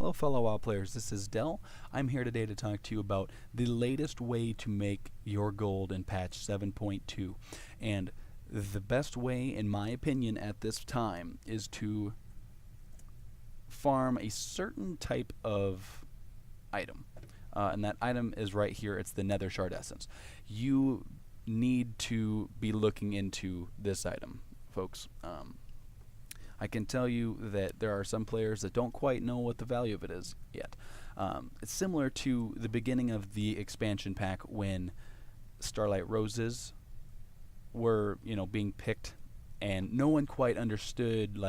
Hello fellow WoW players, this is Dell. I'm here today to talk to you about the latest way to make your gold in patch 7.2. And the best way, in my opinion, at this time is to farm a certain type of item. And that item is right here. It's the Nether Shard Essence. You need to be looking into this item, folks. I can tell you that there are some players that don't quite know what the value of it is yet. It's similar to the beginning of the expansion pack when Starlight Roses were, being picked, and no one quite understood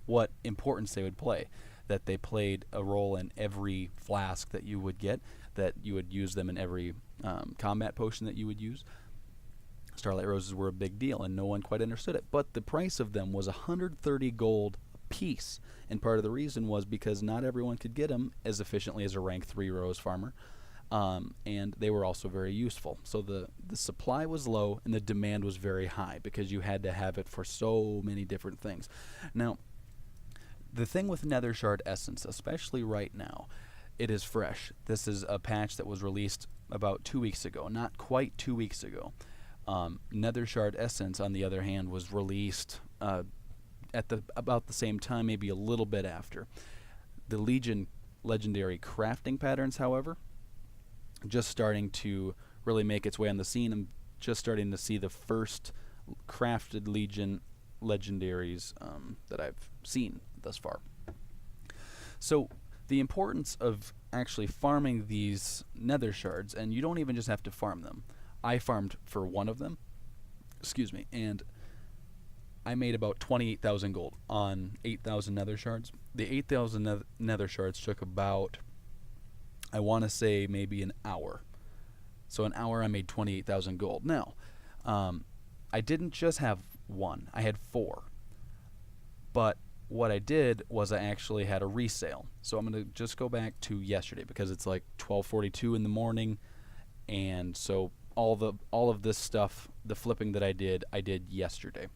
what importance they would play. That they played a role in every flask that you would get, that you would use them in every combat potion that you would use. Starlight Roses were a big deal, and no one quite understood it. But the price of them was 130 gold a piece, and part of the reason was because not everyone could get them as efficiently as a rank 3 rose farmer, and they were also very useful. So the supply was low, and the demand was very high, because you had to have it for so many different things. Now, the thing with Nether Shard Essence, especially right now, it is fresh. This is a patch that was released about 2 weeks ago, not quite 2 weeks ago. Nether Shard Essence, on the other hand, was released at about the same time, maybe a little bit after. The Legion legendary crafting patterns, however, just starting to really make its way on the scene. I'm just starting to see the first crafted Legion legendaries that I've seen thus far. So the importance of actually farming these Nether Shards, and you don't even just have to farm them. I farmed for one of them, and I made about 28,000 gold on 8,000 Nether Shards. The 8,000 Nether Shards took about, I want to say, maybe an hour. So an hour I made 28,000 gold. Now, I didn't just have one, I had 4. But what I did was I actually had a resale. So I'm going to just go back to yesterday, because it's like 12:42 in the morning, and so all of this stuff, the flipping that I did yesterday.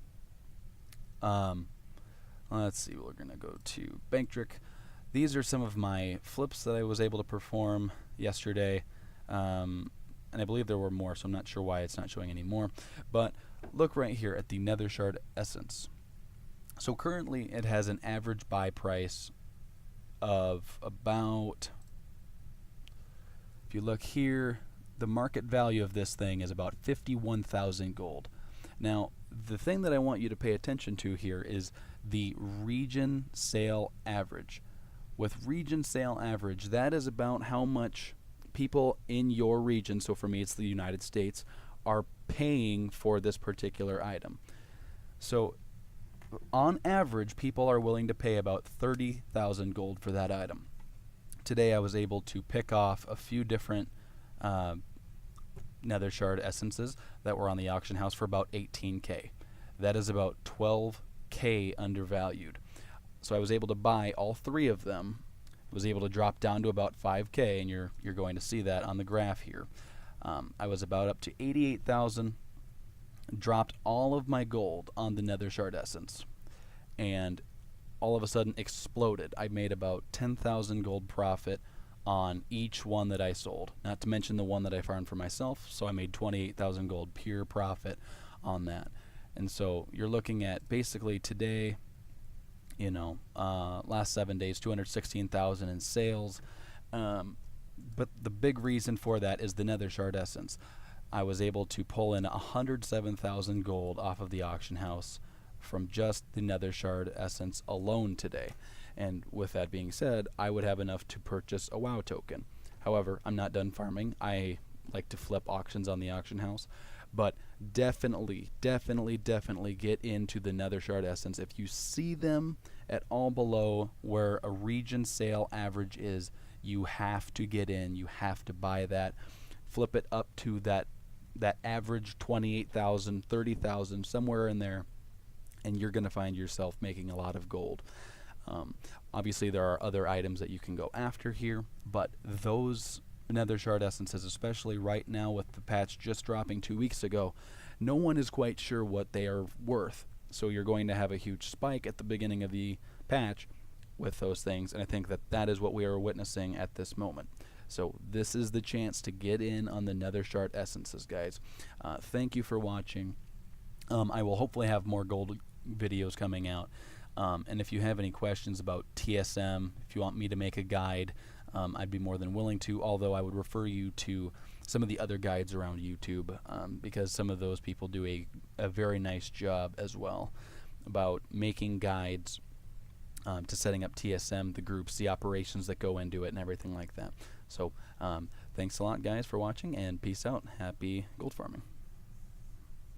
Let's see, we're gonna go to Bankdric. These are some of my flips that I was able to perform yesterday, and I believe there were more, so I'm not sure why it's not showing anymore. But look right here at the Nether Shard Essence. So currently it has an average buy price of about, if you look here, the market value of this thing is about 51,000 gold. Now, the thing that I want you to pay attention to here is the region sale average. With region sale average, that is about how much people in your region, so for me it's the United States, are paying for this particular item. So on average, people are willing to pay about 30,000 gold for that item. Today I was able to pick off a few different Nether Shard Essences that were on the auction house for about 18k. That is about 12k undervalued. So I was able to buy all 3 of them. Was able to drop down to about 5k, and you're going to see that on the graph here. I was about up to 88,000. Dropped all of my gold on the Nether Shard Essence, and all of a sudden exploded. I made about 10,000 gold profit on each one that I sold, not to mention the one that I farmed for myself, so I made 28,000 gold pure profit on that. And so you're looking at basically today, last 7 days, 216,000 in sales. But the big reason for that is the Nether Shard Essence. I was able to pull in 107,000 gold off of the auction house from just the Nether Shard Essence alone today. And with that being said, I would have enough to purchase a WoW token. However, I'm not done farming. I like to flip auctions on the auction house. But definitely get into the Nether Shard Essence. If you see them at all below where a region sale average is, you have to get in. You have to buy that. Flip it up to that average 28,000, 30,000, somewhere in there, and you're going to find yourself making a lot of gold. Obviously there are other items that you can go after here, but those Nether Shard Essences, especially right now with the patch just dropping 2 weeks ago, no one is quite sure what they are worth. So you're going to have a huge spike at the beginning of the patch, with those things, and I think that that is what we are witnessing at this moment. So this is the chance to get in on the Nether Shard essences, guys. Thank you for watching. I will hopefully have more gold videos coming out. And if you have any questions about TSM, if you want me to make a guide, I'd be more than willing to, although I would refer you to some of the other guides around YouTube, because some of those people do a very nice job as well about making guides to setting up TSM, the groups, the operations that go into it, and everything like that. So thanks a lot, guys, for watching, and peace out. Happy gold farming.